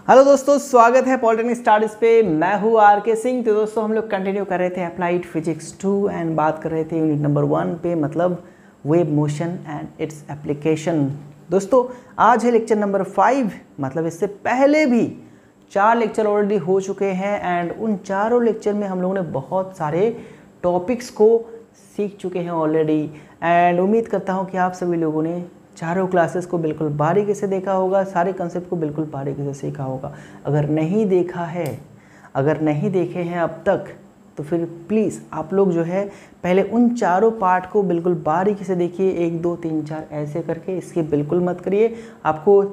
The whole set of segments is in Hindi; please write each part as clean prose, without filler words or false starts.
हेलो दोस्तों, स्वागत है पॉलिटेक्निक स्टार्स पे। मैं हूँ आर के सिंह। तो दोस्तों हम लोग कंटिन्यू कर रहे थे अप्लाइड फिजिक्स 2 एंड बात कर रहे थे यूनिट नंबर 1 पे, मतलब wave motion and its application. दोस्तों आज है लेक्चर नंबर 5, मतलब इससे पहले भी 4 लेक्चर ऑलरेडी हो चुके हैं एंड उन चारों लेक्चर में हम लोगों ने बहुत सारे टॉपिक्स को सीख चुके हैं ऑलरेडी। एंड उम्मीद करता हूँ कि आप सभी लोगों ने चारों क्लासेस को बिल्कुल बारीकी से देखा होगा, सारे कंसेप्ट को बिल्कुल बारीकी से सीखा होगा। अगर नहीं देखा है, अगर नहीं देखे हैं अब तक, तो फिर प्लीज़ आप लोग जो है पहले उन चारों पार्ट को बिल्कुल बारीकी से देखिए। 1 2 3 4 ऐसे करके इसके बिल्कुल मत करिए। आपको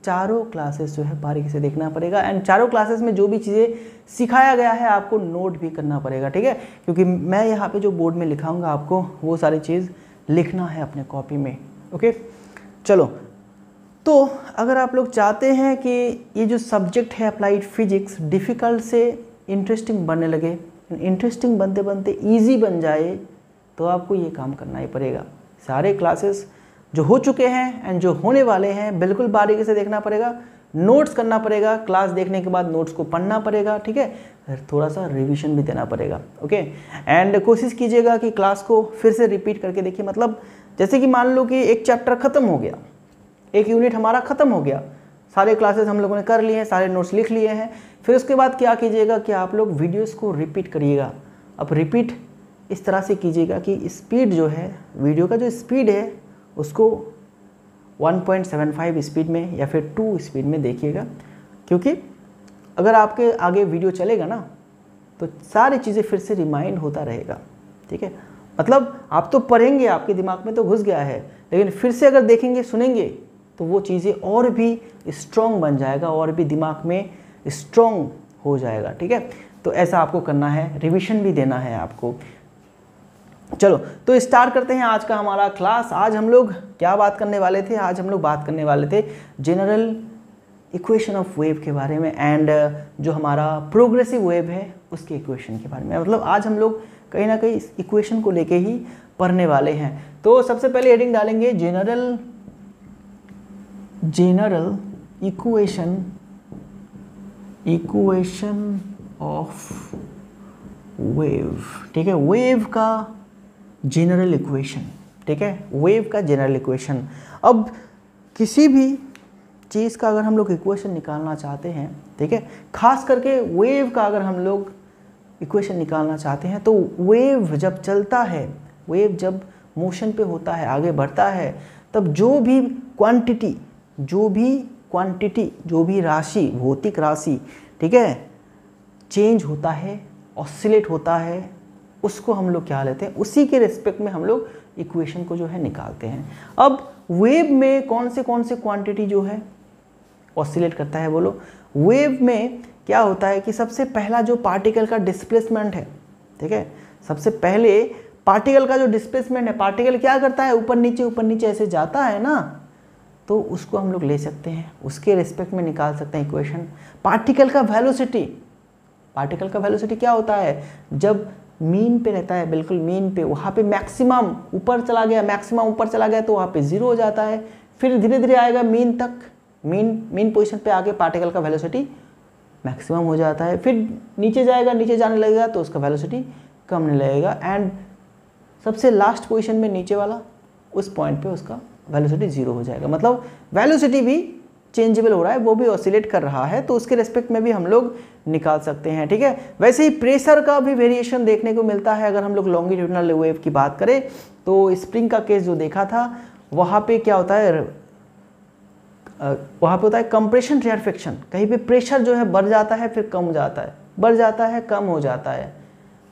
चारों क्लासेस जो है बारीकी से देखना पड़ेगा एंड चारों क्लासेस में जो भी चीज़ें सिखाया गया है आपको नोट भी करना पड़ेगा, ठीक है? क्योंकि मैं यहाँ पे जो बोर्ड में लिखाऊंगा आपको वो सारी चीज़ लिखना है अपने कॉपी में, ओके? चलो, तो अगर आप लोग चाहते हैं कि ये जो सब्जेक्ट है अप्लाइड फिजिक्स डिफ़िकल्ट से इंटरेस्टिंग बनने लगे, इंटरेस्टिंग बनते बनते इजी बन जाए, तो आपको ये काम करना ही पड़ेगा। सारे क्लासेस जो हो चुके हैं एंड जो होने वाले हैं बिल्कुल बारीकी से देखना पड़ेगा, नोट्स करना पड़ेगा, क्लास देखने के बाद नोट्स को पढ़ना पड़ेगा, ठीक है? थोड़ा सा रिवीजन भी देना पड़ेगा, ओके? एंड कोशिश कीजिएगा कि क्लास को फिर से रिपीट करके देखिए। मतलब जैसे कि मान लो कि एक चैप्टर ख़त्म हो गया, एक यूनिट हमारा ख़त्म हो गया, सारे क्लासेस हम लोगों ने कर लिए हैं, सारे नोट्स लिख लिए हैं, फिर उसके बाद क्या कीजिएगा कि आप लोग वीडियोस को रिपीट करिएगा। अब रिपीट इस तरह से कीजिएगा कि स्पीड जो है, वीडियो का जो स्पीड है उसको 1.75 स्पीड में या फिर 2 स्पीड में देखिएगा, क्योंकि अगर आपके आगे वीडियो चलेगा ना तो सारी चीज़ें फिर से रिमाइंड होता रहेगा, ठीक है? मतलब आप तो पढ़ेंगे, आपके दिमाग में तो घुस गया है, लेकिन फिर से अगर देखेंगे सुनेंगे तो वो चीज़ें और भी स्ट्रॉन्ग बन जाएगा और भी दिमाग में स्ट्रॉन्ग हो जाएगा, ठीक है? तो ऐसा आपको करना है, रिवीजन भी देना है आपको। चलो तो स्टार्ट करते हैं आज का हमारा क्लास। आज हम लोग क्या बात करने वाले थे? आज हम लोग बात करने वाले थे जनरल इक्वेशन ऑफ वेव के बारे में एंड जो हमारा प्रोग्रेसिव वेव है उसके इक्वेशन के बारे में। मतलब आज हम लोग कहीं ना कहीं इस इक्वेशन को लेके ही पढ़ने वाले हैं। तो सबसे पहले हेडिंग डालेंगे जनरल इक्वेशन ऑफ वेव, ठीक है? वेव का जनरल इक्वेशन, ठीक है? वेव का जनरल इक्वेशन। अब किसी भी चीज़ का अगर हम लोग इक्वेशन निकालना चाहते हैं, ठीक है, खास करके वेव का अगर हम लोग इक्वेशन निकालना चाहते हैं, तो वेव जब चलता है, वेव जब मोशन पे होता है, आगे बढ़ता है, तब जो भी क्वांटिटी, जो भी राशि, भौतिक राशि, ठीक है, चेंज होता है, ऑसिलेट होता है, उसको हम लोग क्या लेते हैं, उसी के रिस्पेक्ट में हम लोग इक्वेशन को जो है निकालते हैं। अब वेव में कौन से क्वांटिटी जो है ऑसिलेट करता है, बोलो? वेव में क्या होता है कि सबसे पहला जो पार्टिकल का डिस्प्लेसमेंट है, ठीक है, सबसे पहले पार्टिकल का जो डिस्प्लेसमेंट है, पार्टिकल क्या करता है, ऊपर नीचे ऐसे जाता है ना, तो उसको हम लोग ले सकते हैं, उसके रिस्पेक्ट में निकाल सकते हैं इक्वेशन। पार्टिकल का वेलोसिटी क्या होता है, जब मीन पे रहता है, बिल्कुल मीन पे, वहाँ पे मैक्सिमम ऊपर चला गया तो वहाँ पे 0 हो जाता है, फिर धीरे धीरे आएगा मीन तक, मीन पोजीशन पे आके पार्टिकल का वेलोसिटी मैक्सिमम हो जाता है, फिर नीचे जाएगा, नीचे जाने लगेगा तो उसका वेलोसिटी कम होने लगेगा एंड सबसे लास्ट पोजीशन में नीचे वाला, उस पॉइंट पे उसका वेलोसिटी 0 हो जाएगा। मतलब वेलोसिटी भी चेंजेबल हो रहा है, वो भी ऑसिलेट कर रहा है, तो उसके रेस्पेक्ट में भी हम लोग निकाल सकते हैं, ठीक है? वैसे ही प्रेशर का भी वेरिएशन देखने को मिलता है। अगर हम लोग लॉन्गिट्यूडिनल वेव की बात करें तो स्प्रिंग का केस जो देखा था, वहाँ पे क्या होता है, वहाँ पे होता है कंप्रेशन रेयरफेक्शन। कहीं पे प्रेशर जो है बढ़ जाता है, फिर कम हो जाता है, बढ़ जाता है, कम हो जाता है,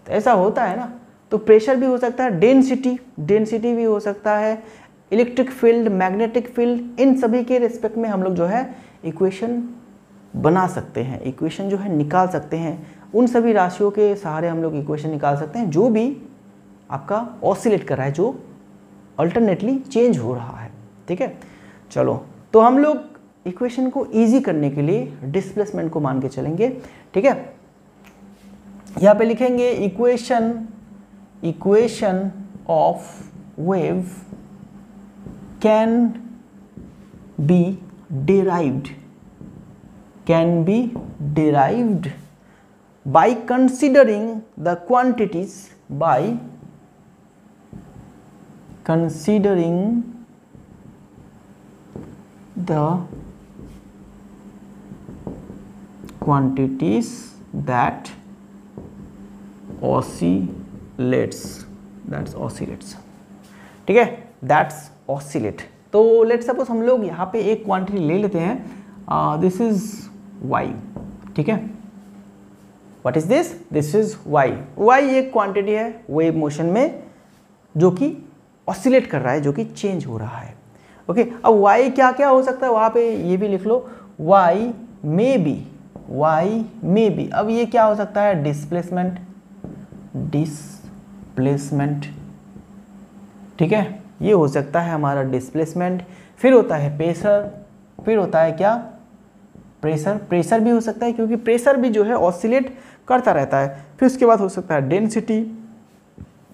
तो ऐसा होता है ना। तो प्रेशर भी हो सकता है, डेंसिटी भी हो सकता है, इलेक्ट्रिक फील्ड, मैग्नेटिक फील्ड, इन सभी के रिस्पेक्ट में हम लोग जो है इक्वेशन बना सकते हैं, इक्वेशन जो है निकाल सकते हैं। उन सभी राशियों के सहारे हम लोग इक्वेशन निकाल सकते हैं जो भी आपका ऑसिलेट कर रहा है, जो अल्टरनेटली चेंज हो रहा है, ठीक है? चलो, तो हम लोग इक्वेशन को इजी करने के लिए डिस्प्लेसमेंट को मान के चलेंगे, ठीक है? यहाँ पे लिखेंगे equation of wave can be derived can be derived by considering the quantities by considering the quantities that oscillates, that's oscillates, ठीक है, that's oscillate। तो लेट्स सपोज हम लोग यहाँ पे एक क्वांटिटी ले लेते हैं, दिस इज y, ठीक है, what is this, this is y, y एक क्वांटिटी है वेव मोशन में जो कि ऑसिलेट कर रहा है, जो कि चेंज हो रहा है। ओके, अब y क्या क्या हो सकता है, वहाँ पे ये भी लिख लो, y मे बी, अब ये क्या हो सकता है, डिस्प्लेसमेंट, ठीक है, ये हो सकता है हमारा डिस्प्लेसमेंट। फिर होता है प्रेशर, फिर होता है क्या, प्रेशर भी हो सकता है क्योंकि प्रेशर भी जो है ऑसिलेट करता रहता है। फिर उसके बाद हो सकता है डेंसिटी,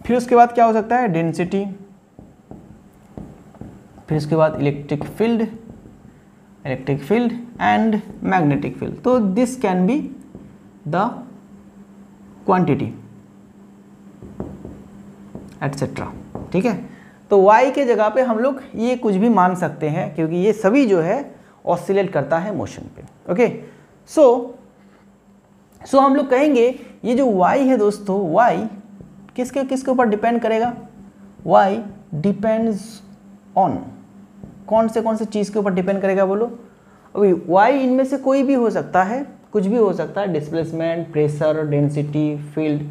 फिर उसके बाद क्या हो सकता है, डेंसिटी, फिर उसके बाद electric field and magnetic field. तो this can be the quantity etcetera, ठीक है। तो y के जगह पे हम लोग ये कुछ भी मान सकते हैं क्योंकि ये सभी जो है ऑसिलेट करता है मोशन पे। ओके, सो हम लोग कहेंगे ये जो y है दोस्तों, y किसके ऊपर डिपेंड करेगा, y डिपेंड्स ऑन कौन से चीज़ के ऊपर डिपेंड करेगा बोलो। अभी y इनमें से कोई भी हो सकता है, कुछ भी हो सकता है, displacement, pressure, density, field.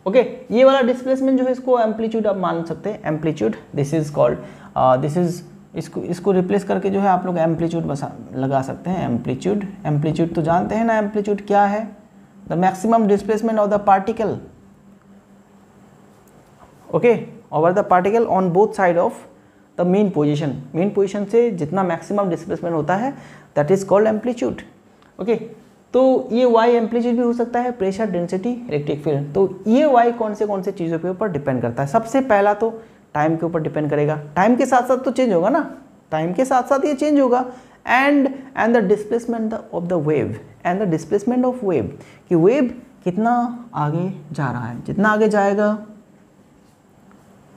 Okay, ये वाला डिस्प्लेसमेंट जो है इसको एम्पलीट्यूड आप मान सकते हैं, amplitude, this is called, this is, इसको रिप्लेस करके जो है आप लोग एम्पलीट्यूड बस लगा सकते हैं। एम्पलीट्यूड तो जानते हैं ना, एम्पलीट्यूड क्या है, the maximum displacement of the particle, okay, over the particle on both side of the main position से जितना मैक्सिमम डिस्प्लेसमेंट होता है that is called amplitude. Okay, तो ये y एम्पलीट्यूड भी हो सकता है, प्रेशर, डेंसिटी, इलेक्ट्रिक फील्ड। तो ये y कौन से चीज़ों के ऊपर डिपेंड करता है, सबसे पहला तो टाइम के ऊपर डिपेंड करेगा, टाइम के साथ साथ तो चेंज होगा ना, टाइम के साथ साथ ये चेंज होगा, and the displacement of the wave, कि वेव कितना आगे जा रहा है, जितना आगे जाएगा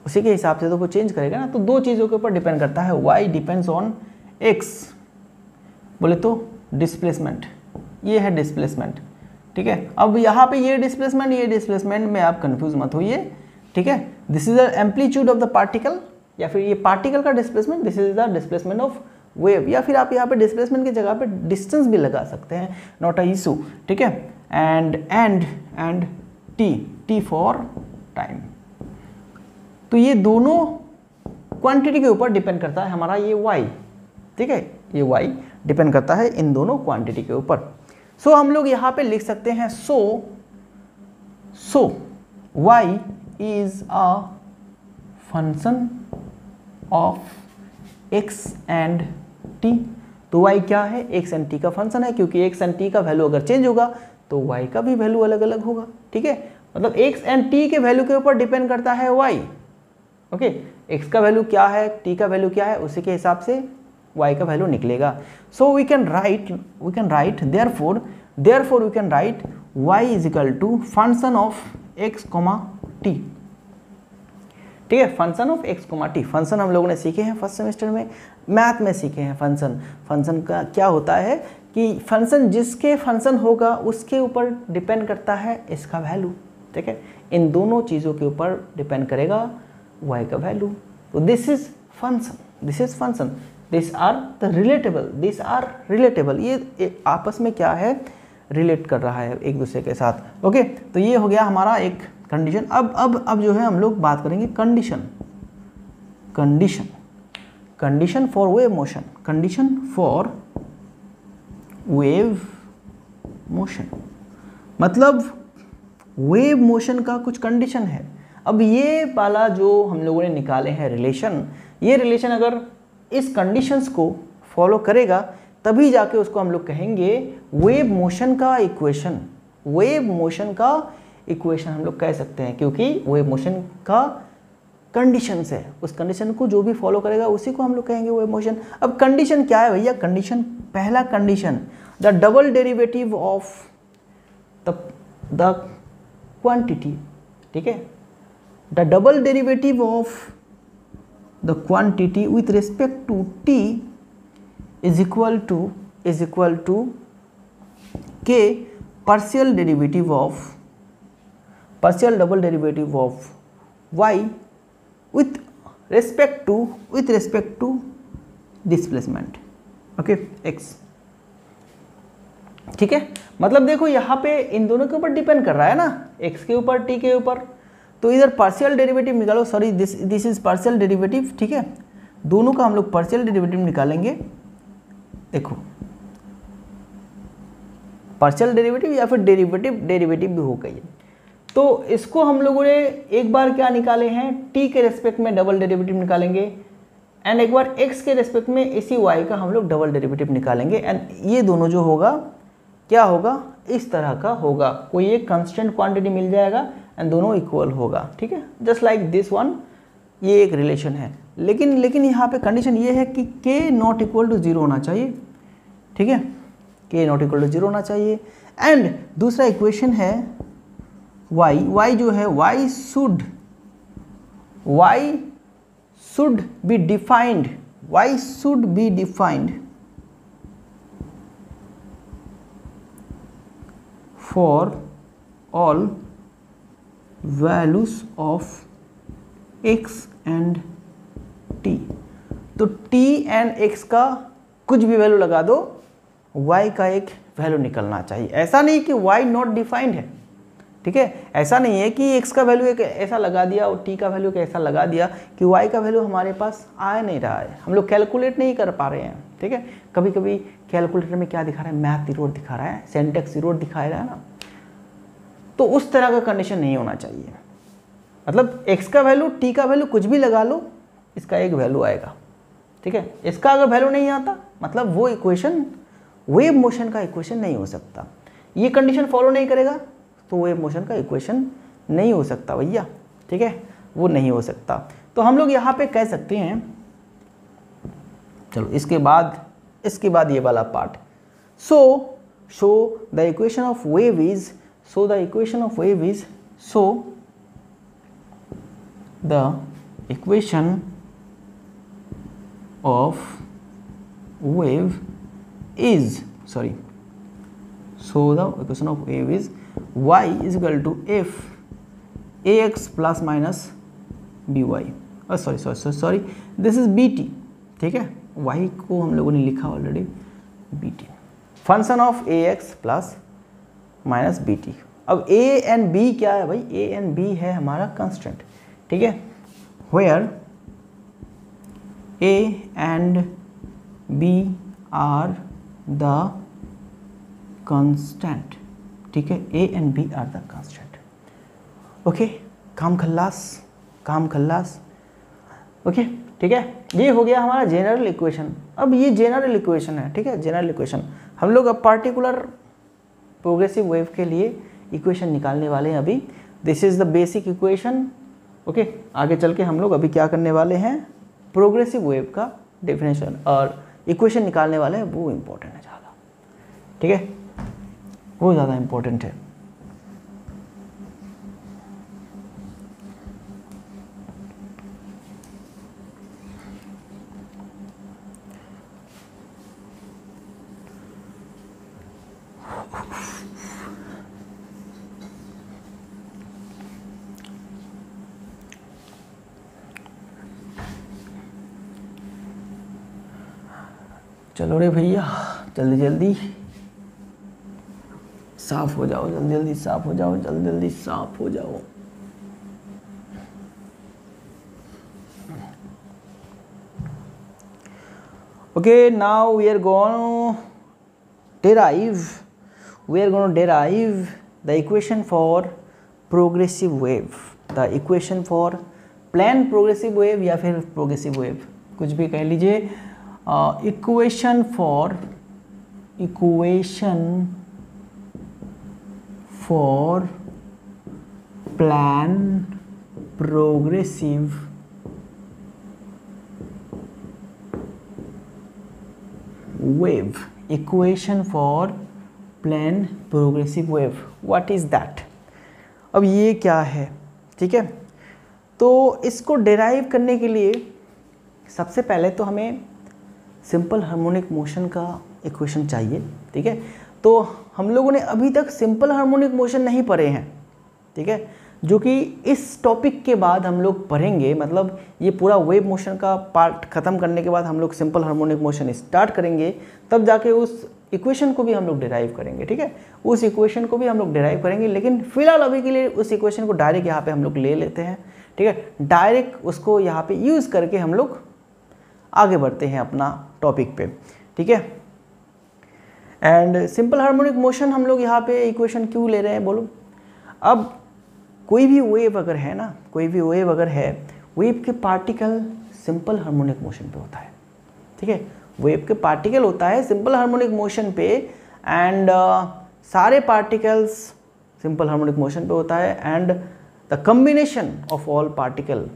उसी के हिसाब से तो वो चेंज करेगा ना। तो दो चीज़ों के ऊपर डिपेंड करता है, y डिपेंड्स ऑन x, बोले तो डिस्प्लेसमेंट, ये है डिस्प्लेसमेंट, ठीक है। अब यहाँ पे ये डिस्प्लेसमेंट में आप कंफ्यूज मत होइए, ठीक है। This is the amplitude of the particle, या फिर ये पार्टिकल का displacement, this is the displacement of wave, या फिर आप यहाँ पे डिस्प्लेसमेंट की जगह पे डिस्टेंस भी लगा सकते हैं, नॉट अ इशू, ठीक है। And T for time. तो ये दोनों क्वांटिटी के ऊपर डिपेंड करता है हमारा ये y, ठीक है, ये y डिपेंड करता है इन दोनों क्वांटिटी के ऊपर। सो हम लोग यहाँ पे लिख सकते हैं, सो y is a function of x and t। तो y क्या है, x एंड t का फंक्शन है, क्योंकि x एंड t का वैल्यू अगर चेंज होगा तो y का भी वैल्यू अलग अलग होगा, ठीक है। मतलब x एंड t के वैल्यू के ऊपर डिपेंड करता है y। ओके, x का वैल्यू क्या है, t का वैल्यू क्या है, उसी के हिसाब से y का वैल्यू निकलेगा। So we can write therefore we can write y is equal to function of x, t, ठीक है, function of x, t। Function हम लोगों ने सीखे हैं फर्स्ट सेमेस्टर में, मैथ में सीखे हैं फंक्शन का क्या होता है कि फंक्शन जिसके फंक्शन होगा उसके ऊपर डिपेंड करता है इसका वैल्यू, ठीक है। इन दोनों चीज़ों के ऊपर डिपेंड करेगा y का वैल्यू। तो this is function, this are relatable, ये आपस में क्या है, रिलेट कर रहा है एक दूसरे के साथ। ओके, तो ये हो गया हमारा एक कंडीशन। अब जो है हम लोग बात करेंगे कंडीशन फॉर वेव मोशन, मतलब वेव मोशन का कुछ कंडीशन है। अब ये वाला जो हम लोगों ने निकाले हैं रिलेशन, ये रिलेशन अगर इस कंडीशंस को फॉलो करेगा तभी जाके उसको हम लोग कहेंगे वेव मोशन का इक्वेशन हम लोग कह सकते हैं, क्योंकि वेव मोशन का कंडीशंस है, उस कंडीशन को जो भी फॉलो करेगा उसी को हम लोग कहेंगे वेव मोशन। अब कंडीशन क्या है भैया, पहला condition the double derivative of the quantity, ठीक है, the double derivative of the quantity with respect to t is equal to k partial double derivative of y with respect to displacement, okay x, ठीक है। मतलब देखो यहाँ पे इन दोनों के ऊपर डिपेंड कर रहा है ना, x के ऊपर t के ऊपर, तो इधर पार्शियल डेरिवेटिव निकालो, sorry this is partial derivative, ठीक है, दोनों का हम लोग पार्शियल डेरिवेटिव निकालेंगे। देखो पार्शियल डेरिवेटिव या फिर डेरिवेटिव भी हो गई है, तो इसको हम लोगों ने एक बार क्या निकाले हैं, t के रेस्पेक्ट में डबल डेरिवेटिव निकालेंगे, एंड एक बार x के रेस्पेक्ट में इसी y का हम लोग डबल डेरिवेटिव निकालेंगे, एंड ये दोनों जो होगा क्या होगा, इस तरह का होगा, कोई एक कांस्टेंट क्वांटिटी मिल जाएगा एंड दोनों इक्वल होगा, ठीक है, जस्ट लाइक दिस वन, ये एक रिलेशन है। लेकिन यहाँ पे कंडीशन ये है कि k नॉट इक्वल टू 0 होना चाहिए, ठीक है, k नॉट इक्वल टू 0 होना चाहिए। एंड दूसरा इक्वेशन है y जो है y should be defined for all values of x and t। तो t एंड x का कुछ भी वैल्यू लगा दो, y का एक वैल्यू निकलना चाहिए। ऐसा नहीं कि y नॉट डिफाइंड है, ठीक है, ऐसा नहीं है कि x का वैल्यू एक ऐसा लगा दिया और t का वैल्यू एक ऐसा लगा दिया कि y का वैल्यू हमारे पास आ नहीं रहा है, हम लोग कैलकुलेट नहीं कर पा रहे हैं, ठीक है। कभी कभी कैलकुलेटर में क्या दिखा रहा है, मैथ एरर दिखा रहा है, सिंटैक्स एरर दिखा रहा है ना, तो उस तरह का कंडीशन नहीं होना चाहिए। मतलब x का वैल्यू t का वैल्यू कुछ भी लगा लो, इसका एक वैल्यू आएगा, ठीक है। इसका अगर वैल्यू नहीं आता मतलब वो इक्वेशन वेव मोशन का इक्वेशन नहीं हो सकता, ये कंडीशन फॉलो नहीं करेगा तो वेव मोशन का इक्वेशन नहीं हो सकता भैया, ठीक है, वो नहीं हो सकता। तो हम लोग यहाँ पे कह सकते हैं, चलो इसके बाद ये वाला part, so the equation of wave is so the equation of wave is y is equal to f ax plus minus by, sorry this is bt, ठीक है, y को हम लोगों ने लिखा already bt, function of ax plus minus B T. अब a एंड b क्या है भाई, a एंड b है हमारा कांस्टेंट, ठीक है, where a and b are the constant, ठीक है, a and b are the constant, okay, काम खल्लास, ओके, ठीक है, ये हो गया हमारा जनरल इक्वेशन। अब ये जनरल इक्वेशन है, ठीक है, जनरल इक्वेशन, हम लोग अब पार्टिकुलर प्रोग्रेसिव वेव के लिए इक्वेशन निकालने वाले हैं अभी। This is the basic equation, okay. आगे चल के हम लोग अभी क्या करने वाले हैं, प्रोग्रेसिव वेव का डेफिनेशन और इक्वेशन निकालने वाले हैं, वो इम्पोर्टेंट है ज़्यादा, ठीक है, वो ज़्यादा इम्पोर्टेंट है। चलो रे भैया, जल्दी साफ हो जाओ, जल्दी साफ हो जाओ। Okay, now we are going to derive the equation for progressive wave, the equation for plane progressive wave या फिर progressive wave, कुछ भी कह लीजिए, equation for plane progressive wave equation for plane progressive wave, what is that. अब ये क्या है, ठीक है। तो इसको डिराइव करने के लिए सबसे पहले तो हमें सिंपल हार्मोनिक मोशन का इक्वेशन चाहिए, ठीक है। तो हम लोगों ने अभी तक सिंपल हार्मोनिक मोशन नहीं पढ़े हैं, ठीक है, जो कि इस टॉपिक के बाद हम लोग पढ़ेंगे। मतलब ये पूरा वेव मोशन का पार्ट ख़त्म करने के बाद हम लोग सिंपल हार्मोनिक मोशन स्टार्ट करेंगे, तब जाके उस इक्वेशन को भी हम लोग डिराइव करेंगे, ठीक है। उस इक्वेशन को भी हम लोग डिराइव करेंगे, लेकिन फिलहाल अभी के लिए उस इक्वेशन को डायरेक्ट यहाँ पे हम लोग ले लेते हैं, ठीक है। डायरेक्ट उसको यहाँ पे यूज़ करके हम लोग आगे बढ़ते हैं अपना टॉपिक पे, ठीक है। एंड सिंपल हार्मोनिक मोशन हम लोग यहाँ पे इक्वेशन क्यों ले रहे हैं बोलो। अब कोई भी वेव अगर है ना, कोई भी वेव अगर है, वेव के पार्टिकल सिंपल हार्मोनिक मोशन पे होता है, ठीक है। वेव के पार्टिकल होता है सिंपल हार्मोनिक मोशन पे, एंड सारे पार्टिकल्स सिंपल हार्मोनिक मोशन पे होता है, and the combination of all particle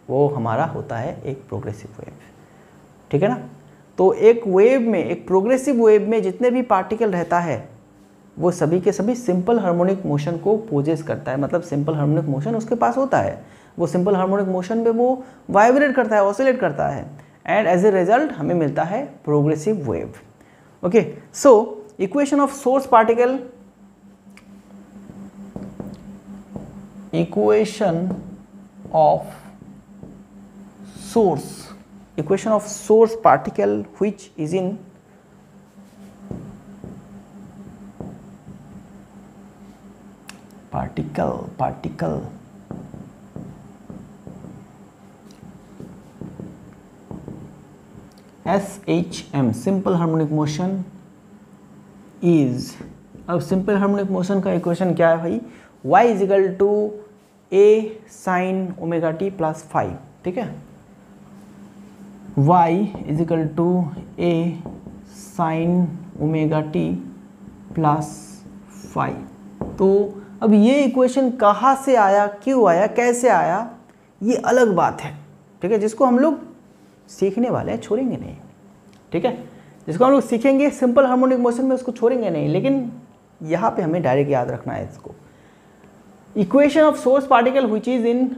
वो हमारा होता है एक प्रोग्रेसिव वेव, ठीक है ना। तो एक वेव में, एक प्रोग्रेसिव वेव में जितने भी पार्टिकल रहता है वो सभी के सभी सिंपल हार्मोनिक मोशन को पोजेस करता है, मतलब सिंपल हार्मोनिक मोशन उसके पास होता है। वो सिंपल हार्मोनिक मोशन पे वो वाइब्रेट करता है, ऑसिलेट करता है, एंड एज ए रिजल्ट हमें मिलता है progressive wave. Okay, so equation of source particle, equation of source particle which is in particle SHM simple harmonic motion is. अब सिंपल हार्मोनिक मोशन का इक्वेशन क्या है भाई, y is equal to a sin omega t plus five, ठीक है। y is equal to a sin omega t plus five. तो अब ये इक्वेशन कहाँ से आया, क्यों आया, कैसे आया, ये अलग बात है, ठीक है, जिसको हम लोग सीखने वाले हैं, छोड़ेंगे नहीं, ठीक है। जिसको हम लोग सीखेंगे सिंपल हार्मोनिक मोशन में उसको छोड़ेंगे नहीं, लेकिन यहाँ पे हमें डायरेक्ट याद रखना है इसको। Equation of source particle which is in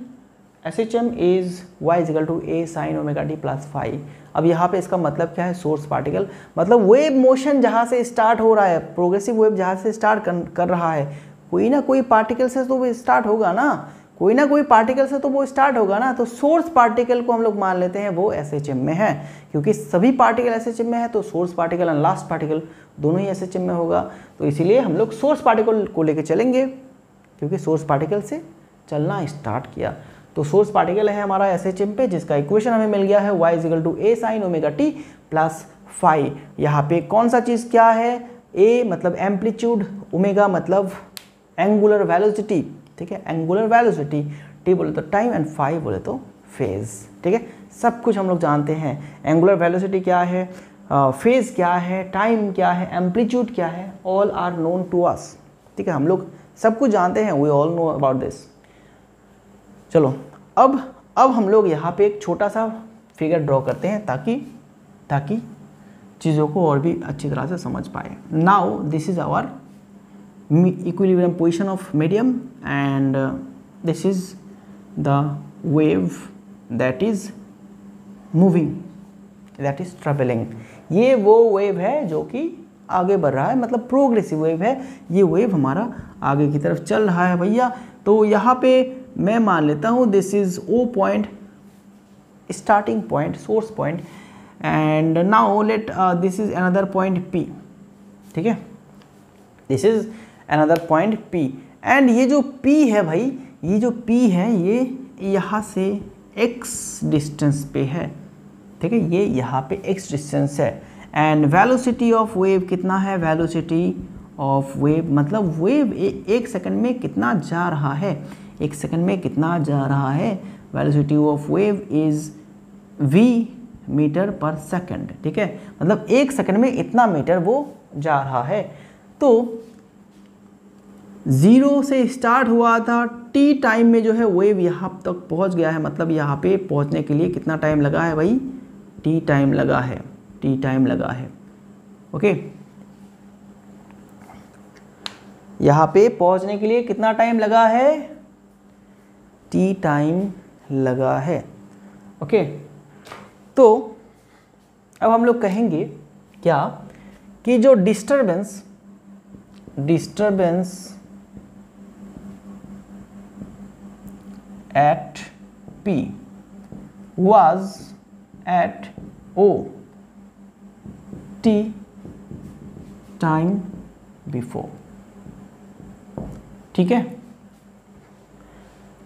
SHM is y is equal to a sin omega t plus five. अब यहाँ पे इसका मतलब क्या है, सोर्स पार्टिकल मतलब वेव मोशन जहाँ से स्टार्ट हो रहा है, प्रोग्रेसिव वेव जहाँ से स्टार्ट कर रहा है, कोई ना कोई पार्टिकल से तो वो स्टार्ट होगा ना, कोई ना कोई पार्टिकल से तो वो स्टार्ट होगा ना। तो सोर्स पार्टिकल को हम लोग मान लेते हैं वो SHM में है, क्योंकि सभी पार्टिकल SHM में है, तो सोर्स पार्टिकल और लास्ट पार्टिकल दोनों ही SHM में होगा। तो इसीलिए हम लोग सोर्स पार्टिकल को लेके चलेंगे, क्योंकि सोर्स पार्टिकल से चलना स्टार्ट किया। तो सोर्स पार्टिकल है हमारा SHM पे, जिसका इक्वेशन हमें मिल गया है y is equal to a sin omega t plus five. यहाँ पे कौन सा चीज़ क्या है, a मतलब एम्पलीट्यूड, ओमेगा मतलब एंगुलर वेलोसिटी, ठीक है, एंगुलर वेलोसिटी, t बोले तो टाइम एंड फाइव बोले तो फेज, ठीक है। सब कुछ हम लोग जानते हैं, एंगुलर वेलोसिटी क्या है, फेज क्या है, टाइम क्या है, एम्पलीट्यूड क्या है, all are known to us, ठीक है। हम लोग सब कुछ जानते हैं, we all know about this. चलो अब हम लोग यहाँ पे एक छोटा सा फिगर ड्रॉ करते हैं ताकि चीज़ों को और भी अच्छी तरह से समझ पाए। Now this is our equilibrium position of medium, and this is the wave that is moving, that is travelling. ये वो वेव है जो कि आगे बढ़ रहा है, मतलब प्रोग्रेसिव वेव है, ये वेव हमारा आगे की तरफ चल रहा है भैया। तो यहाँ पे मैं मान लेता हूँ this is O point, starting point, source point, and now let this is another point P, ठीक है, this is another point P, and ये जो P है भाई, ये जो P है ये यहाँ से x डिस्टेंस पे है, ठीक है, ये यहाँ पे x डिस्टेंस है, एंड वेलोसिटी ऑफ वेव कितना है, वेलोसिटी ऑफ वेव मतलब वेव एक सेकंड में कितना जा रहा है, एक सेकंड में कितना जा रहा है, velocity of wave is v metre per second, ठीक है, मतलब एक सेकंड में इतना मीटर वो जा रहा है। तो 0 से स्टार्ट हुआ था, t टाइम में जो है वेव यहाँ तक पहुँच गया है, मतलब यहाँ पे पहुँचने के लिए कितना टाइम लगा है भाई, t टाइम लगा है, t टाइम लगा है, ओके, यहाँ पे पहुँचने के लिए कितना टाइम लगा है, टी टाइम लगा है। ओके, तो अब हम लोग कहेंगे क्या कि जो disturbance at P was at O T time before। ठीक है,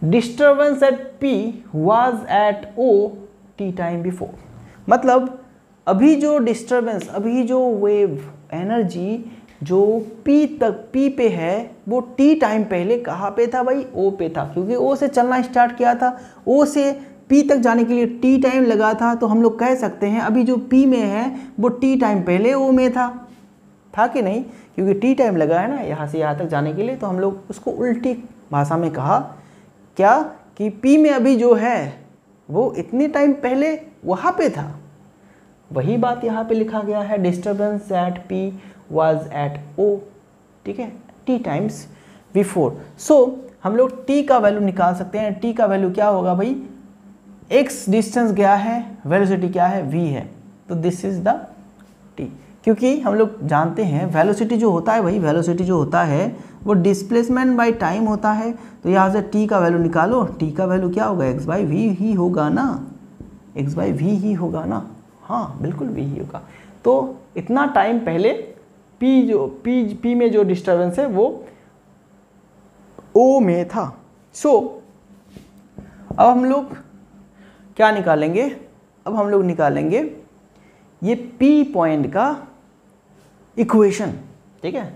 disturbance at P was at O T time before, मतलब अभी जो डिस्टर्बेंस, अभी जो वेव एनर्जी जो P पे है वो T टाइम पहले कहाँ पे था भाई, O पे था, क्योंकि O से चलना स्टार्ट किया था, O से P तक जाने के लिए T टाइम लगा था। तो हम लोग कह सकते हैं अभी जो P में है वो T टाइम पहले O में था कि नहीं, क्योंकि T टाइम लगा है ना यहाँ से यहाँ तक जाने के लिए। तो हम लोग उसको उल्टी भाषा में कहा क्या कि P में अभी जो है वो इतने टाइम पहले वहाँ पे था, वही बात यहाँ पे लिखा गया है, disturbance at P was at O, ठीक है, T टाइम्स बिफोर। सो हम लोग T का वैल्यू निकाल सकते हैं। T का वैल्यू क्या होगा भाई, x डिस्टेंस गया है, वेलोसिटी क्या है, v है, तो दिस इज द T। क्योंकि हम लोग जानते हैं वेलोसिटी जो होता है भाई, वेलोसिटी जो होता है वो डिस्प्लेसमेंट बाय टाइम होता है। तो यहाँ से T का वैल्यू निकालो, T का वैल्यू क्या होगा, x बाई वी ही होगा ना, x बाई वी ही होगा ना, हाँ बिल्कुल v ही होगा। तो इतना टाइम पहले P में जो डिस्टर्बेंस है वो O में था। सो अब हम लोग क्या निकालेंगे, अब हम लोग निकालेंगे ये P पॉइंट का इक्वेशन, ठीक है।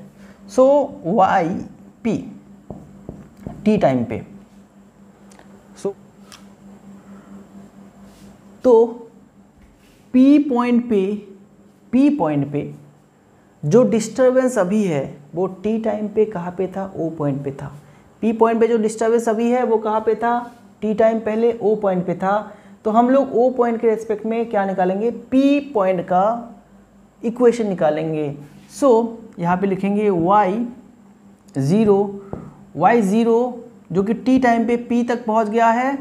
सो वाई P T टाइम पे, सो तो P पॉइंट पे जो डिस्टर्बेंस अभी है वो T टाइम पे कहाँ पे था, O पॉइंट पे था। P पॉइंट पे जो डिस्टर्बेंस अभी है वो कहाँ पे था, T टाइम पहले O पॉइंट पे था। तो हम लोग O पॉइंट के रेस्पेक्ट में क्या निकालेंगे, P पॉइंट का इक्वेशन निकालेंगे। सो यहाँ पे लिखेंगे y0 जो कि T टाइम पे P तक पहुँच गया है।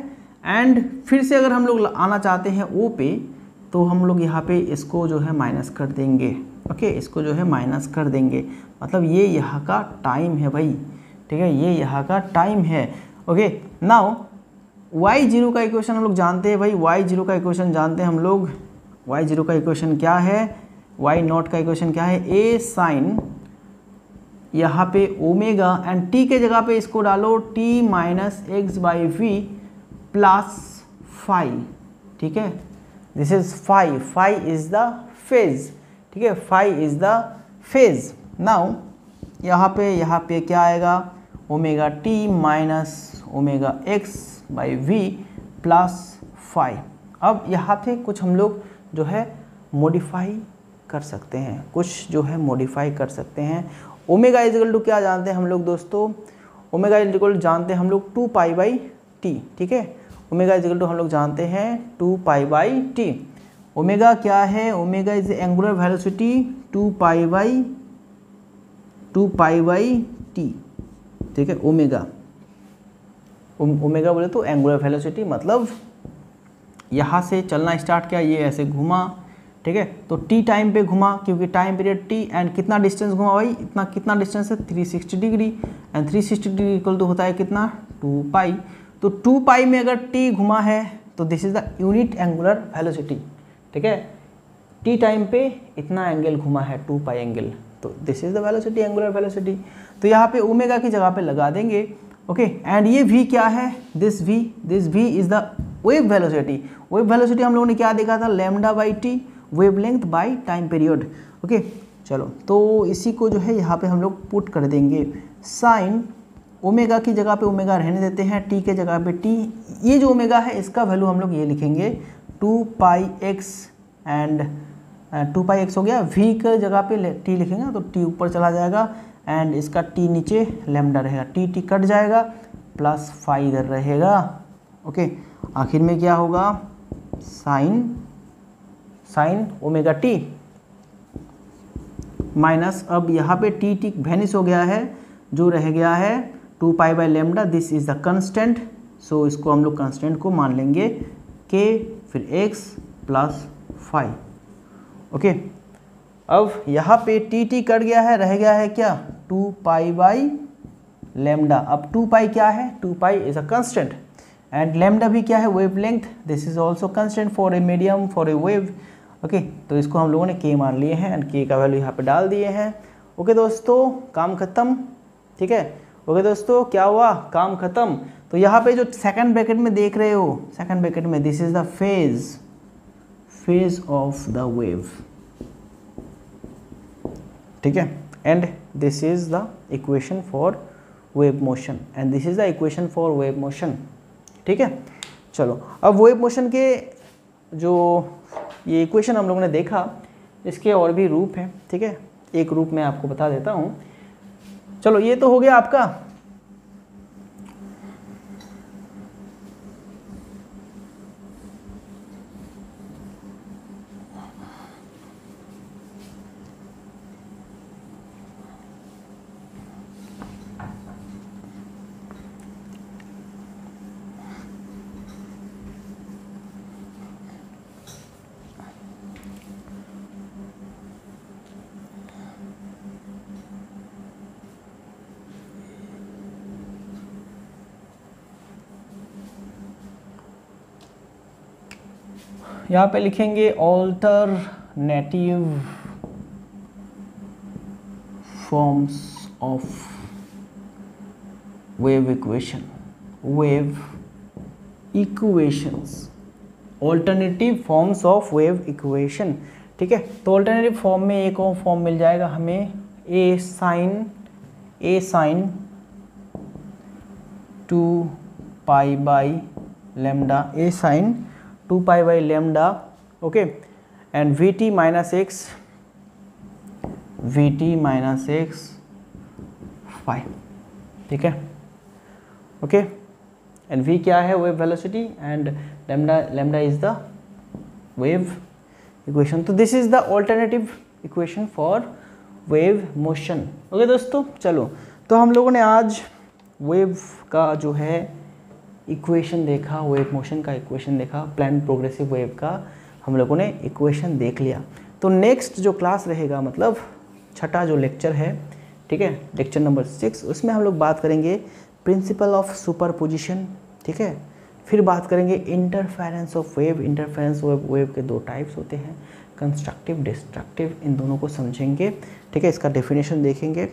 एंड फिर से अगर हम लोग आना चाहते हैं O पे, तो हम लोग यहाँ पे इसको जो है माइनस कर देंगे। ओके, इसको जो है माइनस कर देंगे, मतलब ये यहाँ का टाइम है भाई, ठीक है, ये यहाँ का टाइम है। ओके, नाउ y0 का इक्वेशन हम लोग जानते हैं भाई, y0 का इक्वेशन जानते हैं हम लोग। y0 का इक्वेशन क्या है, y0 का इक्वेशन क्या है, a साइन यहाँ पे ओमेगा एंड t के जगह पे इसको डालो t minus x by v plus phi, ठीक है, this is phi is the phase, ठीक है, phi is the phase. Now यहाँ पे क्या आएगा, omega t minus omega x by v plus phi. अब यहाँ पे कुछ हम लोग जो है मॉडिफाई कर सकते हैं, कुछ जो है मॉडिफाई कर सकते हैं। ओमेगा इजिकल टू क्या जानते हैं हम लोग दोस्तों, ओमेगा इजिकल टू जानते हैं हम लोग 2 पाई बाई टी, ठीक है, ओमेगा इजिकल टू हम लोग जानते हैं 2 पाई बाई टी। ओमेगा क्या है, omega is angular velocity 2 pi by T, ठीक है, ओमेगा बोले तो एंगुलर वेलोसिटी, मतलब यहाँ से चलना स्टार्ट किया, ये ऐसे घुमा, ठीक है, तो टी टाइम पे घुमा क्योंकि टाइम पीरियड टी, एंड कितना डिस्टेंस घुमा भाई, इतना कितना डिस्टेंस है 360 डिग्री, एंड 360 डिग्री इक्वल तो होता है कितना 2 पाई। तो 2 पाई में अगर टी घुमा है तो this is the unit angular velocity, ठीक है, टी टाइम पे इतना एंगल घुमा है 2 पाई एंगल, तो this is the velocity, angular velocity. तो यहाँ पे ओमेगा की जगह पे लगा देंगे। ओके, एंड ये v क्या है, this v is the wave velocity. Wave velocity हम लोगों ने क्या देखा था, lambda by T, wavelength by time period. Okay, चलो तो इसी को जो है यहाँ पे हम लोग पुट कर देंगे, साइन ओमेगा की जगह पे ओमेगा रहने देते हैं, टी के जगह पे टी, ये जो ओमेगा है इसका वैल्यू हम लोग ये लिखेंगे 2 पाई एक्स, एंड 2 पाई एक्स हो गया, v के जगह पे टी लिखेंगे तो टी ऊपर चला जाएगा, एंड इसका टी नीचे लैम्डा रहेगा, टी कट जाएगा, प्लस फाई इधर रहेगा। ओके, आखिर में क्या होगा, साइन ओमेगा टी, माइनस, अब यहाँ पे टी टी वेनिश हो गया है, जो रह गया है 2 pi by lambda, this is the constant. So इसको हम लोग कंस्टेंट को मान लेंगे के, फिर x प्लस 5। ओके, अब यहाँ पे टी टी कट गया है, रह गया है क्या 2 पाई बाई लेमडा। अब 2 पाई क्या है, 2 pi is a constant and lambda भी क्या है, wavelength, this is also constant for a medium for a wave. Okay, तो इसको हम लोगों ने के मान लिए हैं एंड के का वैल्यू यहाँ पे डाल दिए हैं। ओके दोस्तों, काम खत्म। ठीक है, ओके दोस्तों, क्या हुआ, काम खत्म। तो यहाँ पे जो सेकंड ब्रैकेट में देख रहे हो, सेकंड ब्रैकेट में this is the phase of the wave. ठीक है, and this is the equation for wave motion and this is the equation for wave motion. ठीक है, चलो अब वेव मोशन के जो ये इक्वेशन हम लोगों ने देखा, इसके और भी रूप हैं। ठीक है, एक रूप मैं आपको बता देता हूँ। चलो, ये तो हो गया आपका यहाँ पे लिखेंगे alternative forms of wave equation, wave equations, alternative forms of wave equation. ठीक है, तो ऑल्टरनेटिव फॉर्म में एक और फॉर्म मिल जाएगा हमें, a sine 2 pi by lambda, a sine 2 pi by lambda. Okay, and v t minus x 5। ठीक है, ओके, एंड v क्या है, wave velocity, and lambda is the wave equation. तो this is the alternative equation for wave motion. Okay दोस्तों, चलो, तो हम लोगों ने आज वेव का जो है इक्वेशन देखा, वेव मोशन का इक्वेशन देखा, प्लान प्रोग्रेसिव वेव का हम लोगों ने इक्वेशन देख लिया। तो नेक्स्ट जो क्लास रहेगा, मतलब छठा जो लेक्चर है, ठीक है, लेक्चर नंबर 6, उसमें हम लोग बात करेंगे प्रिंसिपल ऑफ सुपरपोजिशन। ठीक है, फिर बात करेंगे interference of wave. Interference wave के 2 टाइप्स होते हैं, कंस्ट्रक्टिव, डिस्ट्रक्टिव, इन दोनों को समझेंगे। ठीक है, इसका डेफिनेशन देखेंगे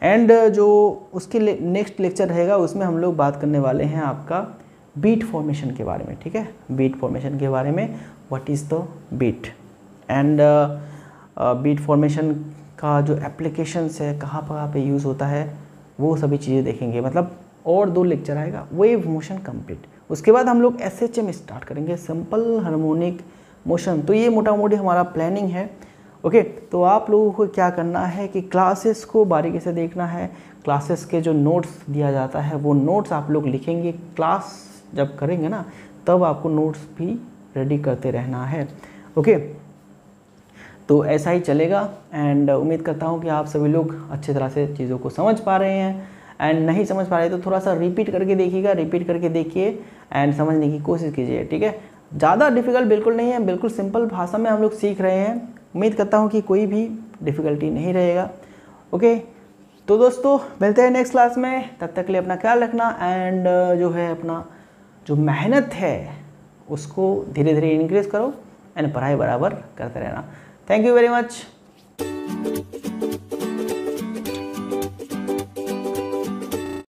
एंड जो उसके नेक्स्ट लेक्चर रहेगा उसमें हम लोग बात करने वाले हैं आपका बीट फॉर्मेशन के बारे में। ठीक है, बीट फॉर्मेशन के बारे में, what is the beat and beat formation का जो एप्लीकेशंस है, कहाँ पे यूज़ होता है, वो सभी चीज़ें देखेंगे। मतलब और 2 लेक्चर आएगा, वेव मोशन कंप्लीट। उसके बाद हम लोग SHM स्टार्ट करेंगे, सिंपल हार्मोनिक मोशन। तो ये मोटा मोटी हमारा प्लानिंग है। ओके, तो आप लोगों को क्या करना है कि क्लासेस को बारीकी से देखना है। क्लासेस के जो नोट्स दिया जाता है वो नोट्स आप लोग लिखेंगे, क्लास जब करेंगे ना तब आपको नोट्स भी रेडी करते रहना है। ओके, तो ऐसा ही चलेगा एंड उम्मीद करता हूँ कि आप सभी लोग अच्छी तरह से चीज़ों को समझ पा रहे हैं एंड नहीं समझ पा रहे तो थोड़ा सा रिपीट करके देखिएगा, रिपीट करके देखिए एंड समझने की कोशिश कीजिए। ठीक है, ज़्यादा डिफ़िकल्ट बिल्कुल नहीं है, बिल्कुल सिंपल भाषा में हम लोग सीख रहे हैं। उम्मीद करता हूँ कि कोई भी डिफ़िकल्टी नहीं रहेगा। ओके, तो दोस्तों मिलते हैं नेक्स्ट क्लास में, तब तक के लिए अपना ख्याल रखना एंड जो है अपना जो मेहनत है उसको धीरे धीरे इंक्रीज़ करो एंड पढ़ाई बराबर करते रहना। Thank you very much.